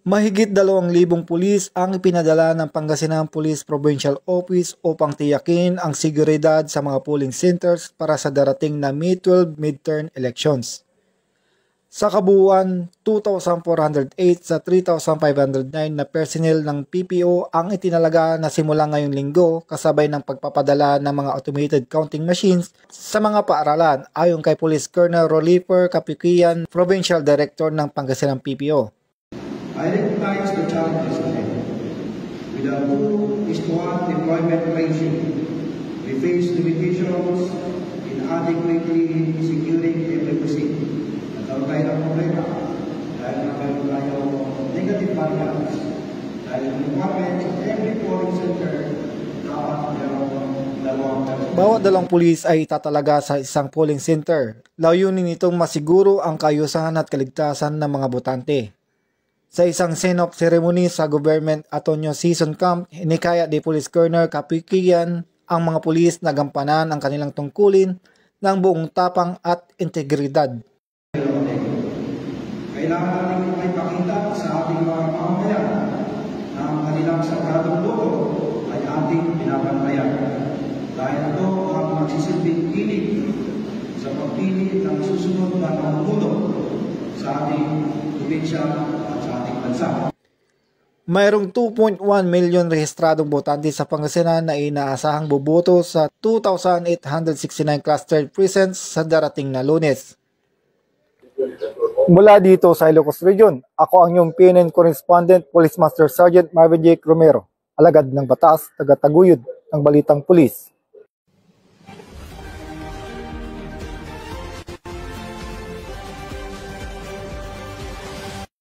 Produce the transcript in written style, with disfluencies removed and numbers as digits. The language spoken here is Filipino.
Mahigit 2,000 pulis ang ipinadala ng Pangasinan Police Provincial Office upang tiyakin ang seguridad sa mga polling centers para sa darating na May 12 midterm elections. Sa kabuuan, 2,408 sa 3,509 na personnel ng PPO ang itinalaga na simula ngayong linggo kasabay ng pagpapadala ng mga automated counting machines sa mga paaralan ayon kay Police Colonel Rolifer Capiquian, Provincial Director ng Pangasinan PPO. I recognize the challenges ahead. With a 2:1 deployment ratio, we face limitations in adequately securing every precinct. Nagkaroon tayo ng problema dahil nagkaroon tayo negative variance. Dahil ang requirement of every polling center dapat mayroong 2 Bawat 2 pulis ay tatalaga sa isang polling center. Layunin nitong masiguro ang kaayusan at kaligtasan ng mga botante. Sa isang send-off ceremony sa Government Atonio Season Camp, hinikaya ni Police Colonel Capiquian ang mga pulis na gampanan ang kanilang tungkulin ng buong tapang at integridad. Kailangan natin may pakita sa ating mga mamamayan na ang kanilang sagradong loob ay ating binabantayan. Dahil ito ang magsisilbing kilig sa pagpili ng susunod na namumuno sa ating probinsya at sa ating bansa. Mayroong 2.1 milyon rehistradong botante sa Pangasinan na inaasahang boboto sa 2,869 clustered precincts sa darating na Lunes. Mula dito sa Ilocos Region, ako ang iyong PNN correspondent, Police Master Sergeant Marvin J. Romero, alagad ng batas, taga-taguyod ng Balitang Pulis.